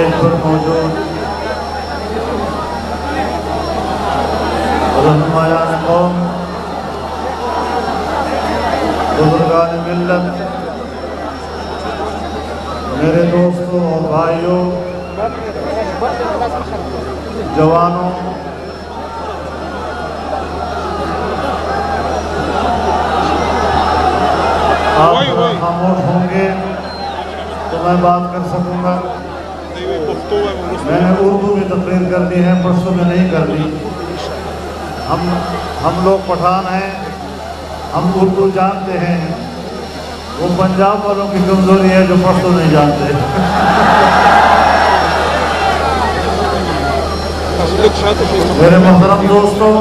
Stage पर मौजूद रहनुमायान कौम, बुजुर्गान मिल्लत, मेरे दोस्तों और भाइयों, जवानों, आप खामोश होंगे तो मैं बात कर सकूंगा। मैंने उर्दू में तकरीर करनी है, पश्तो में नहीं करनी। हम लोग पठान हैं, हम उर्दू जानते हैं। वो पंजाब वालों की कमजोरी है जो पश्तो नहीं जानते। मेरे मोहतरम दोस्तों,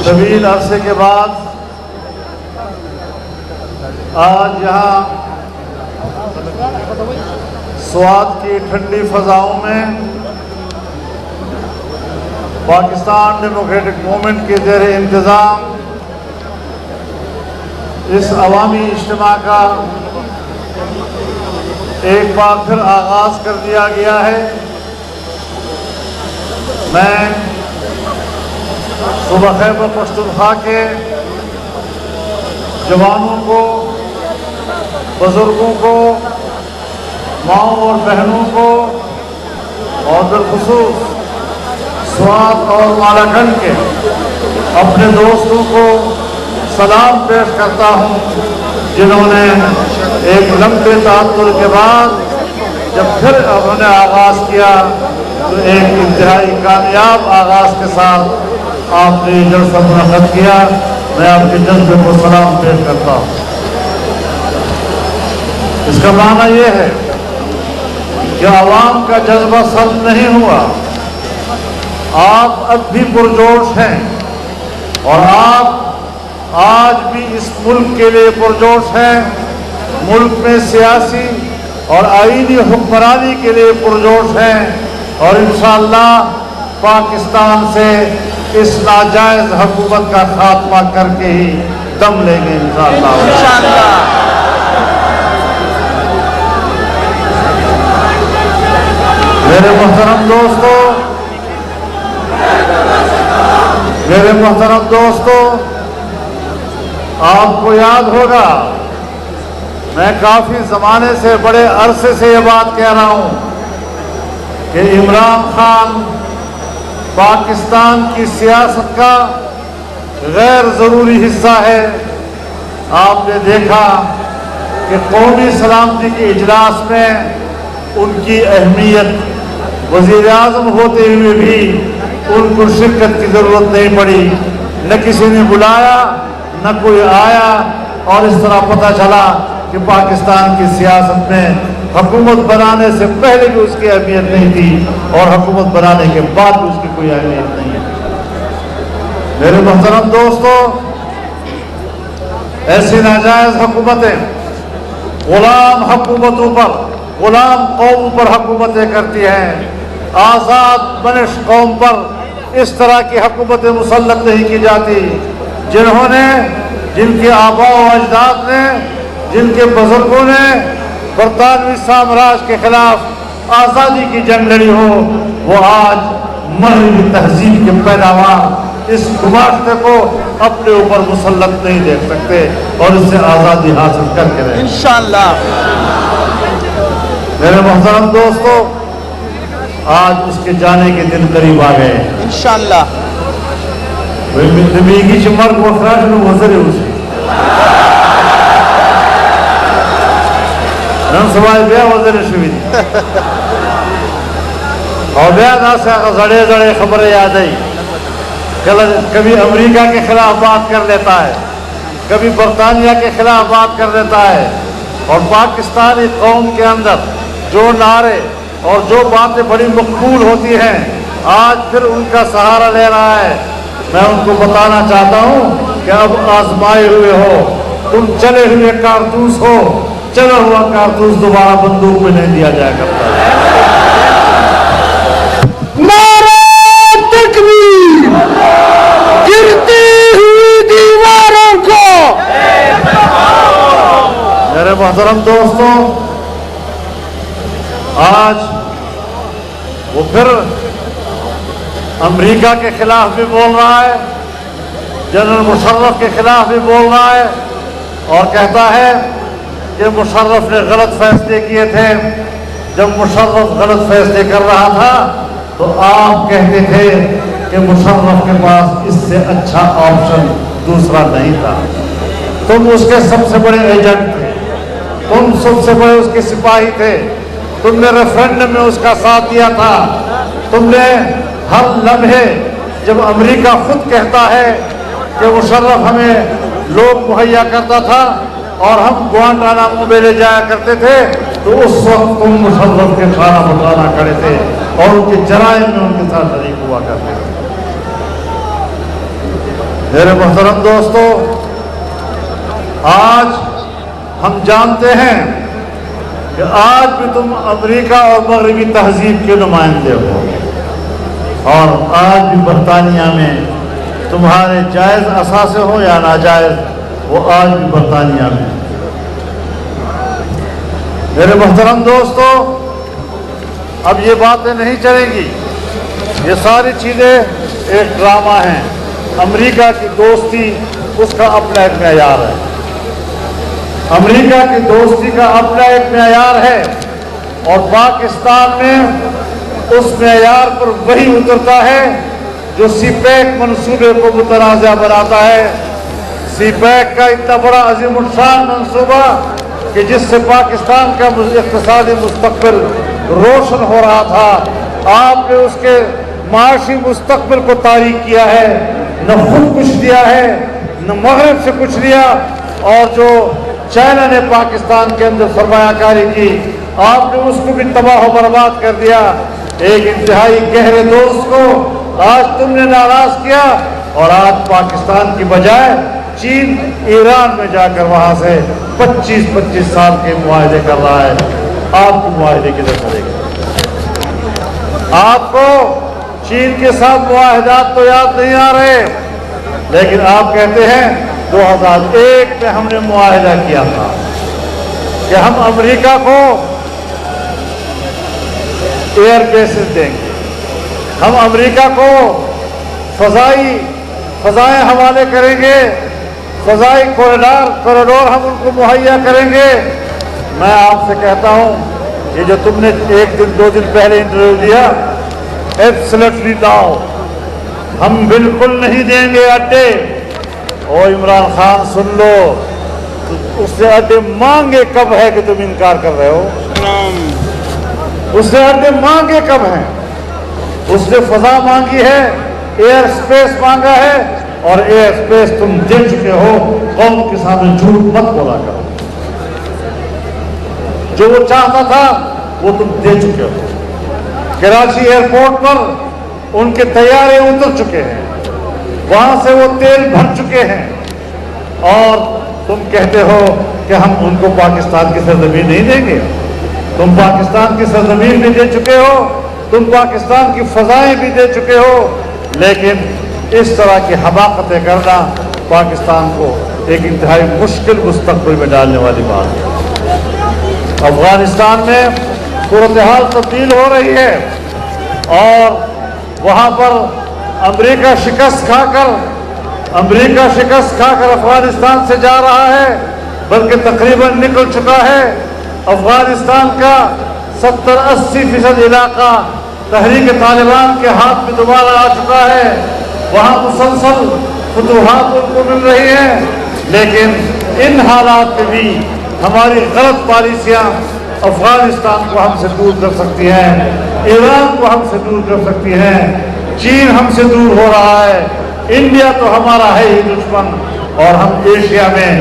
तवील अरसे के बाद आज यहाँ स्वात की ठंडी फजाओं में पाकिस्तान डेमोक्रेटिक मूवमेंट के ज़ेर इंतज़ाम इस अवामी इज्तिमा का एक बार फिर आगाज़ कर दिया गया है। मैं सूबा खैबर पख्तूनख्वा के जवानों को, बुजुर्गों को, माओं और बहनों को और बिलखुसूस स्वात और मालाकंड के अपने दोस्तों को सलाम पेश करता हूँ, जिन्होंने एक लंबे तात्तुर के बाद जब फिर उन्होंने आगाज़ किया तो एक इंतहाई कामयाब आगाज़ के साथ आपने ये जलसा मुनक़्क़द किया। मैं आपके जज्बे को सलाम पेश करता हूँ। इसका माना ये है कि आवाम का जज्बा सर्द नहीं हुआ। आप अब भी पुरजोश हैं और आप आज भी इस मुल्क के लिए पुरजोश हैं। मुल्क में सियासी और आईनी हुक्मरानी के लिए पुरजोश हैं और इंशाअल्लाह पाकिस्तान से इस नाजायज हुकूमत का खात्मा करके ही दम लेंगे इंशाअल्लाह। मेरे मोहतरम दोस्तों, आपको याद होगा मैं काफी जमाने से, बड़े अरसे से ये बात कह रहा हूं कि इमरान खान पाकिस्तान की सियासत का गैर ज़रूरी हिस्सा है। आपने देखा कि कौमी सलामती के इजलास में उनकी अहमियत, वज़ीर आज़म होते हुए भी उनको शिरकत की ज़रूरत नहीं पड़ी। न किसी ने बुलाया, न कोई आया और इस तरह पता चला कि पाकिस्तान की सियासत में हुकूमत बनाने से पहले भी उसकी अहमियत नहीं थी और हुकूमत बनाने के बाद भी उसकी कोई अहमियत नहीं है। मेरे मोहतरम दोस्तों, ऐसी नाजायज हुकूमतें गुलाम हुकूमतों पर, गुलाम कौम पर हुकूमतें करती हैं। आज़ाद बनिश कौम पर इस तरह की हुकूमतें मुसल्लत नहीं की जाती, जिन्होंने, जिनके आबा व अजदाद ने, जिनके बुजुर्गों ने बरतानवी साम्राज्य के खिलाफ आज़ादी की जंग लड़ी हो, वो आज मगरबी तहजीब के पैदावार इस गुमाश्ते को अपने ऊपर मुसल्लत नहीं देख सकते और इससे आज़ादी हासिल करके रहे इंशाअल्लाह। मेरे मोहतरम दोस्तों, आज उसके जाने के दिन करीब आ गए इंशाअल्लाह। ज़िंदगी च मर्ग वखराश नु वज़र उसे नन सवाल बया वज़र शवी और बया दासा जड़े जड़े खबर याद आई। कभी अमेरिका के खिलाफ बात कर लेता है, कभी बरतानिया के खिलाफ बात कर लेता है और पाकिस्तानी कौम के अंदर जो नारे और जो बातें बड़ी मकबूल होती हैं, आज फिर उनका सहारा ले रहा है। मैं उनको बताना चाहता हूँ कि अब आजमाए हुए हो, तुम चले हुए कारतूस हो, चला हुआ कारतूस दोबारा बंदूक में नहीं दिया जाया करता। नारे तकबीर, गिरती हुई दीवारों को। मेरे मोहतरम दोस्तों, آج وہ پھر امریکہ کے خلاف بھی بول رہا ہے، جنرل مشرف کے خلاف بھی بول رہا ہے، اور کہتا ہے کہ مشرف نے غلط فیصلے کیے تھے۔ جب مشرف غلط فیصلے کر رہا تھا تو آپ کہتے تھے کہ مشرف کے پاس اس سے اچھا آپشن دوسرا نہیں تھا۔ تم اس کے سب سے بڑے ایجنٹ تھے، تم سب سے بڑے اس کے سپاہی تھے، تم نے ریفرینڈم میں اس کا ساتھ دیا تھا۔ تم نے ہر لمحے، جب امریکہ خود کہتا ہے کہ مشرف ہمیں لوگ مہیا کرتا تھا اور ہم گوانٹانامو میں لے جایا کرتے تھے، تو اس وقت تم مشرف کے کھانا پکانا کھڑے تھے اور ان کے جرائم میں ان کے ساتھ شریک ہوا کرتے تھے۔ میرے محترم دوستو، آج ہم جانتے ہیں کہ آج بھی تم امریکہ اور مغربی تہذیب کے نمائندے ہو، اور آج بھی برطانیہ میں تمہارے جائز اثاثے ہو یا ناجائز، وہ آج بھی برطانیہ میں۔ میرے محترم دوستو، اب یہ باتیں نہیں چلیں گی، یہ ساری چیزیں ایک ڈرامہ ہیں۔ امریکہ کی دوستی اس کا اپنا ایک معیار ہے، امریکہ کی دوستی کا اپنا ایک معیار ہے، اور پاکستان میں اس معیار پر وہی اترتا ہے جو سی پیک منصوبے کو متنازع بناتا ہے۔ سی پیک کا اتنا بڑا عظیم الشان منصوبہ کہ جس سے پاکستان کا اقتصادی مستقبل روشن ہو رہا تھا، آپ نے اس کے معاشی مستقبل کو تاریک کیا ہے، نہ خود کچھ دیا ہے، نہ مغرب سے کچھ لیا، اور جو چائنا نے پاکستان کے اندر سرمایہ کاری کی، آپ نے اس کو بھی تباہ و برباد کر دیا۔ ایک انتہائی گہرے دوست کو آج تم نے ناراض کیا، اور آج پاکستان کی بجائے چین ایران میں جا کر وہاں سے 25 سال کے معاہدے کر رہا ہے۔ آپ کے معاہدے کدھر کرے گا؟ آپ کو چین کے ساتھ معاہدات تو یاد نہیں آ رہے، لیکن آپ کہتے ہیں 2001 میں ہم نے معاہدہ کیا تھا کہ ہم امریکہ کو ایئر بیسز دیں گے، ہم امریکہ کو فضائیں حوالے کریں گے، فضائی کوریڈور ہم ان کو مہیا کریں گے۔ میں آپ سے کہتا ہوں، یہ جو تم نے 1-2 دن پہلے انٹرویو دیا، ایبسلیٹلی لاؤ، ہم بالکل نہیں دیں گے اڈے۔ او عمران خان سن لو، اس سے اڈے مانگے کب ہے کہ تم انکار کر رہے ہو؟ اس نے اڈے مانگے کب ہیں؟ اس نے فضا مانگی ہے، ایئر سپیس مانگا ہے، اور ایئر سپیس تم دے چکے ہو۔ قوم کے سامنے جھوٹ مت بولا کرو، جو وہ چاہتا تھا وہ تم دے چکے ہو۔ کراچی ایئرپورٹ پر ان کے طیارے اتر چکے ہیں، وہاں سے وہ تیل بھر چکے ہیں، اور تم کہتے ہو کہ ہم ان کو پاکستان کی سرزمین نہیں دیں گے۔ تم پاکستان کی سرزمین بھی دے چکے ہو، تم پاکستان کی فضائیں بھی دے چکے ہو، لیکن اس طرح کی حماقتیں کرنا پاکستان کو ایک انتہائی مشکل مستقبل میں ڈالنے والی بات ہے۔ افغانستان میں صورتحال تبدیل ہو رہی ہے، اور وہاں پر امریکہ شکست کھا کر افغانستان سے جا رہا ہے، بلکہ تقریباً نکل چکا ہے۔ افغانستان کا 70-80% علاقہ تحریک طالبان کے ہاتھ میں دوبارہ آ چکا ہے، وہاں مسلسل فتوحات ان کو مل رہی ہیں، لیکن ان حالات میں بھی ہماری غلط پالیسیاں افغانستان کو ہم سے دور کر سکتی ہیں، ایران کو ہم سے دور کر سکتی ہیں، چین ہم سے دور ہو رہا ہے، انڈیا تو ہمارا ہے ہی دشمن، اور ہم ایشیا میں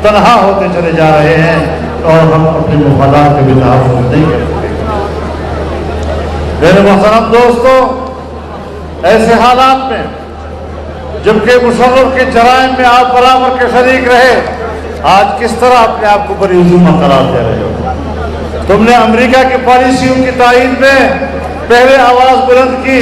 تنہا ہوتے چلے جا رہے ہیں، اور ہم اپنے مفادات کے بھی تحفظ نہیں کر سکتے۔ میرے محترم دوستو، ایسے حالات میں جبکہ مشرف کے جرائم میں آپ برابر کے شریک رہے، آج کس طرح اپنے آپ کو بری عظیمہ قرار دے رہے ہو؟ تم نے امریکہ کی پالیسیوں کی تائید میں پہلے آواز بلند کی،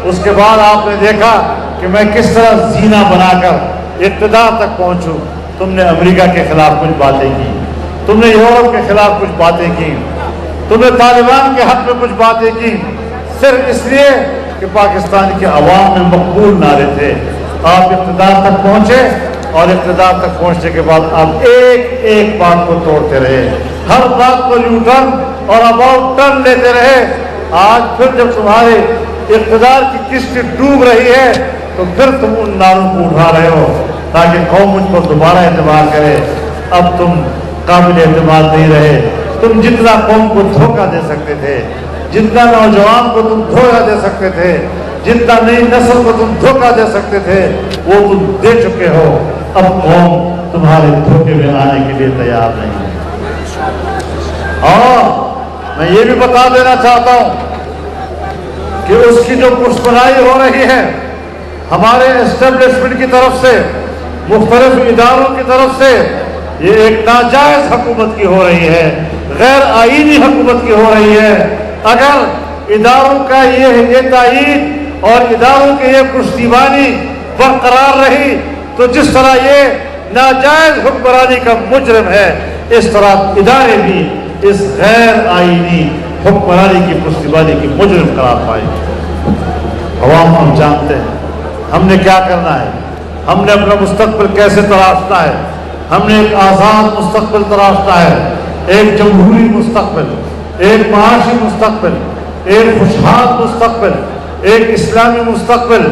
اس کے بعد آپ نے دیکھا کہ میں کس طرح زینہ بنا کر اقتدار تک پہنچوں۔ تم نے امریکہ کے خلاف کچھ باتیں کی، تم نے یورپ کے خلاف کچھ باتیں کی، तुमने तालिबान के हक में कुछ बातें की सिर्फ इसलिए कि पाकिस्तान के अवाम में मकबूल नारे थे। आप इक़्तिदार तक पहुंचे और इक़्तिदार तक पहुंचने के बाद आप एक एक बात को तोड़ते रहे, हर बात को यू टर्न और अबाउट टर्न लेते रहे। आज फिर जब तुम्हारे इक़्तिदार की किश्ती डूब रही है तो फिर तुम उन नारों को उठा रहे हो ताकि कौम मुझ पर दोबारा एतबार करे। अब तुम काबिल एतबार नहीं रहे। तुम जितना कौम को धोखा दे सकते थे, जितना नौजवान को तुम धोखा दे सकते थे, जितना नई नस्ल को तुम धोखा दे सकते थे, वो तुम दे चुके हो। अब कौम तुम्हारे धोखे में आने के लिए तैयार नहीं है। और मैं ये भी बता देना चाहता हूं कि उसकी जो पुष्पनाई हो रही है हमारे एस्टेब्लिशमेंट की तरफ से, मुख्तलिफ इदारों की तरफ से, ये एक नाजायज हुकूमत की हो रही है, गैर आईनी हुकूमत की हो रही है। अगर इदारों का ये तायीद और इदारों की ये पुश्तैबानी बरकरार रही तो जिस तरह ये नाजायज हुक्मरानी का मुजरिम है, इस तरह इदारे भी इस गैर आईनी हुक्मरानी की पुश्तैबानी की मुजरिम करार पाएंगे। अवाम हम जानते हैं हमने क्या करना है, हमने अपना मुस्तकबिल कैसे तराशना है। हमने एक आज़ाद मुस्तकबिल तराशना है, एक जमहूरी मुस्तकबिल, एक माशी मुस्तकबिल, एक खुशहाल मुस्तकबिल, एक इस्लामी मुस्तकबिल।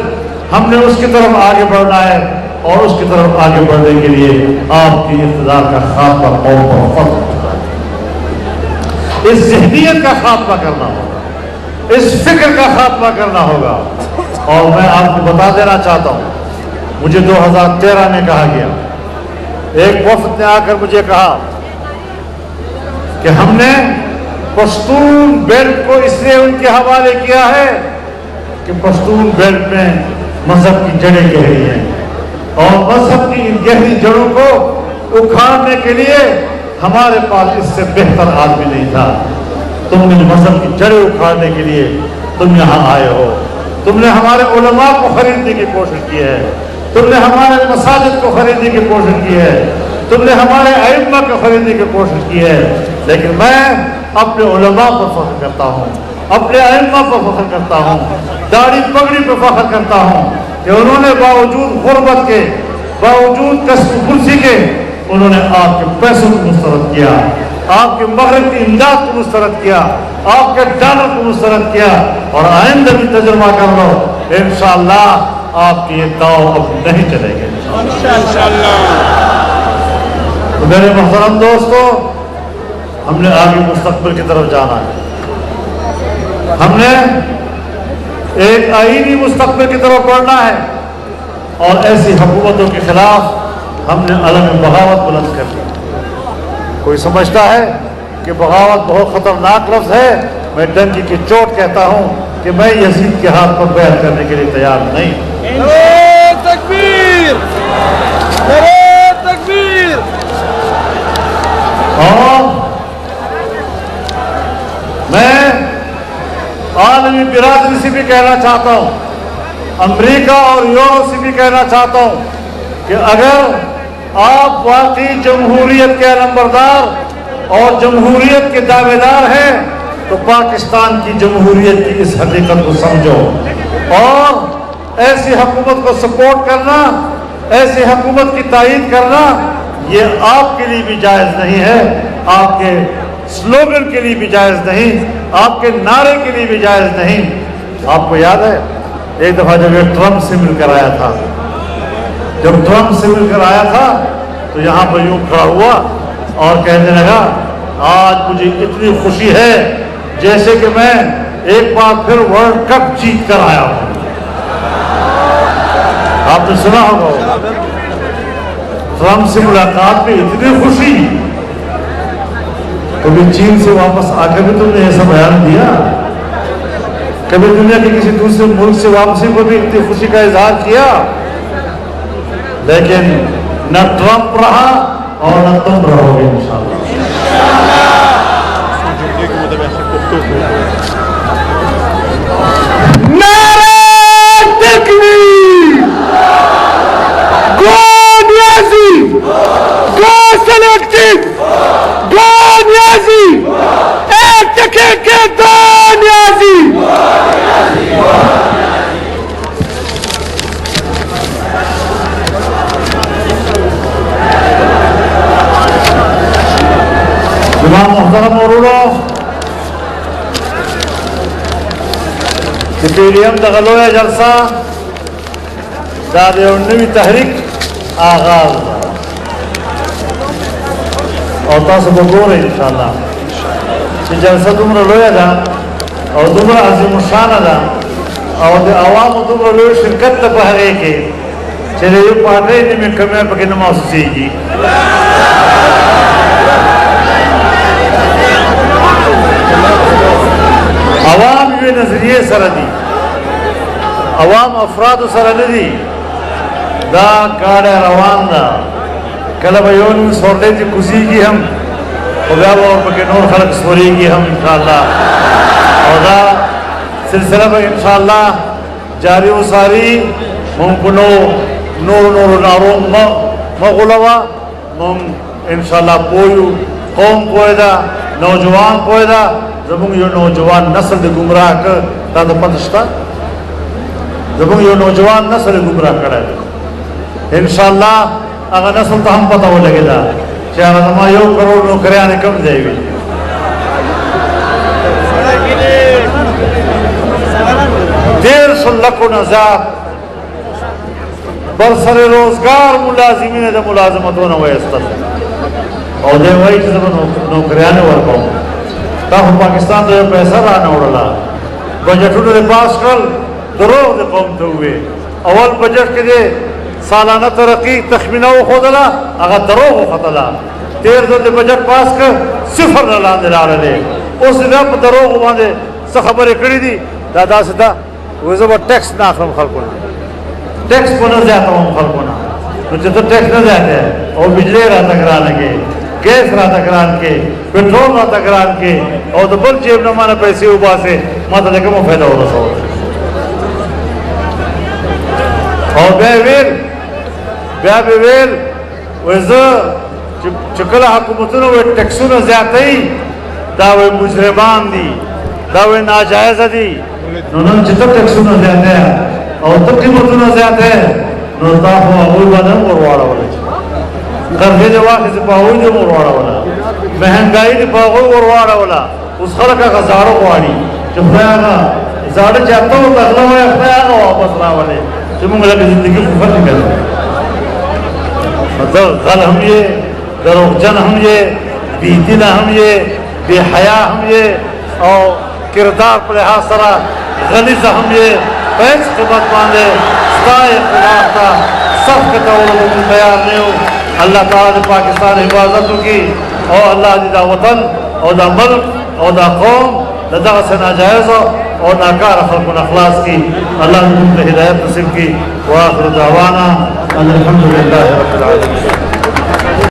हमने उसकी तरफ आगे बढ़ना है और उसकी तरफ आगे बढ़ने के लिए आपकी इक़्तिदार का खात्मा कौम पर फर्ज होता है। इस ज़हनियत का खात्मा करना होगा, इस फिक्र का खात्मा करना होगा। और मैं आपको बता देना चाहता हूँ, मुझे 2013 में कहा गया, एक वफ्द ने आकर मुझे कहा कि हमने पश्तून बेल्ट को इसलिए उनके हवाले किया है कि पश्तून बेल्ट में मजहब की जड़ें गहरी हैं और मजहब की इन गहरी जड़ों को उखाड़ने के लिए हमारे पास इससे बेहतर आदमी नहीं था। तुमने मजहब की जड़ें उखाड़ने के लिए तुम यहाँ आए हो। तुमने हमारे उलमा को खरीदने की कोशिश की है, तुमने हमारे मसाजिद को खरीदने की कोशिश की है, तुमने हमारे अइम्मा को खरीदने की कोशिश की है। लेकिन मैं अपने उलमा पर फख्र करता हूँ, अपने अइम्मा पर फख्र करता हूँ, दाढ़ी पगड़ी पर फख्र करता हूँ कि उन्होंने बावजूद गुर्बत के, बावजूद कस्ब कुर्सी के, उन्होंने आपके पैसों को मुस्तरद किया, आपके मगरब की इमदाद को मुस्तरद किया, आपके डॉलर को मुस्तरद किया। और आइंदा भी तजुर्बा कर लो, इंशाअल्लाह आपकी ये दाव अब नहीं चलेंगे इंशाअल्लाह। तो मेरे मोहतरम दोस्तों, हमने आगे मुस्तकबिल की तरफ जाना है। हमने एक आईनी मुस्तकबिल की तरफ बढ़ना है और ऐसी हुकूमतों के खिलाफ हमने अलम बगावत बुलंद कर दी। कोई समझता है कि बगावत बहुत खतरनाक लफ्ज़ है। मैं डंकी की चोट कहता हूँ कि मैं यजीद के हाथ पर बैठ करने के लिए तैयार नहीं। तकबीर, तकबीर। और मैं आलमी बिरादरी से भी कहना चाहता हूँ, अमेरिका और यूरोप से भी कहना चाहता हूँ कि अगर आप वाकई जमहूरियत के नंबरदार और जमहूरियत के दावेदार हैं तो पाकिस्तान की जमहूरियत की इस हकीकत को समझो और ऐसी हुकूमत को सपोर्ट करना, ऐसी हुकूमत की तायीद करना, ये आपके लिए भी जायज़ नहीं है, आपके स्लोगन के लिए भी जायज़ नहीं, आपके नारे के लिए भी जायज़ नहीं। आपको याद है एक दफ़ा जब ये ट्रम्प से मिलकर आया था, जब ट्रम्प से मिलकर आया था तो यहाँ पर यूँ खड़ा हुआ और कहने लगा, आज मुझे इतनी खुशी है जैसे कि मैं एक बार फिर वर्ल्ड कप जीत कर आया हूँ। आपने सुना होगा ट्रम्प से मुलाकात में इतनी खुशी। कभी चीन से वापस आकर भी तुमने ऐसा बयान दिया? कभी दुनिया के किसी दूसरे मुल्क से वापसी को भी इतनी खुशी का इजहार किया? लेकिन न ट्रम्प रहा और न तुम रहोगे इंशाअल्लाह। नारे तकबीर, गो नियाज़ी, गो सेलेक्टिव, गो नियाज़ी, एक تمام محترم ورونو چې PDM دغه لویه جلسه دا د یو نوي تحریک آغاز ده او تاسو به ګورئ انشاءالله چې جلسه دومره لویه ده او دومره عظیم الشانه ده او د عوامو دومره لوی شرکت ده په هغې کې چې د یو پارټۍ نیمې کمی پکې نه محسوسېږي عوام یوې نظریې سره دي عوام افرادو سره نه دي دا ګاډی روان ده کله به یو نیم سورلی چې کوزېږي هم خو بیا به ورپکې نور خلک سورېږي هم انشاءالله او دا سلسله به انشاءالله جاري وساري مونږ په نورو نارو مه غولوه مونږ انشاءالله پوه یو قوم پوه ده نوجوان پوه ده زمونږ یو نوجوان نسل د ګمراه که تا ته پته شته زمونږ یو نوجوان نسل یې ګمراه کړی دی انشاءالله هغه نسل ته هم پته ولګېده چې هغه زما 1 کروڑ نوکریانې کوم ځای وي دېرشو لکو نه زیات برسر روزګار ملازمین د ملازمتونه وایستل او دی وایي چې زه به نوکریانې ورکوم تا خو پاکستان ته یو پیسه رانه وړله بجټونه دې پاس کړل دروغ دې قوم ته ووې اول بجټ کې دې سالانه ترقي تخمینه وښودله هغه دروغ وختله تېر ځل دې بجټ پاس کړ صفر نه لاندې لاړلې اوس دې بیا په دروغو باندې څه خبرې کړي دي دا داسې ده وایي زه به ټیکس نه اخلم خلکو نه ټیکس به نه زیاتوم خلکو نه نو چې ته ټیکس نه زیاتې او بجلی راته ګرانه کې گیس راته ګران کې پټرول راته ګران کې او د بل جیب نه مانه پیسې وباسې ما ته د کومه فایده ورسوه او بیا به ویل وایي زه چې کله حکومتونه وایي ټیکسونه زیاتوي دا وایي مجرمان دي دا وایي ناجایزه دي نو نن چې ته ټیکسونه زیاتوې او ته قیمتونه زیاتوې نو تا خو هغوی باندې هم ور واړولی قرضې دې واخېستې په هغوی دې هم ور واړوله مهنګایي دې په هغوی ور واړوله اوس خلک هغه زاړه غواړي چې خدای هغه زاړه چې اته ورته غله وایه خدای هغه واپس راولې چې موږ لکه زندګي خو ختمې کړو ته غل هم یې دروغجن هم یې بېدینه هم یې بې حیا هم یې او کردار په لحاظ سره غلیظه هم یې په هېڅ قیمت باندې ستا اختلاف ته صف کتولو موږ تیار نه یو الله تعالی د پاکستان حفاظت وکړي او الله دې دا وطن او دا ملک او دا قوم د دغسې ناجایزو او ناکاره خلکو نه خلاص کړي الله دې موږ ته هدایت نصیب کړي واخر دعوانا ان الحمد لله رب العالمین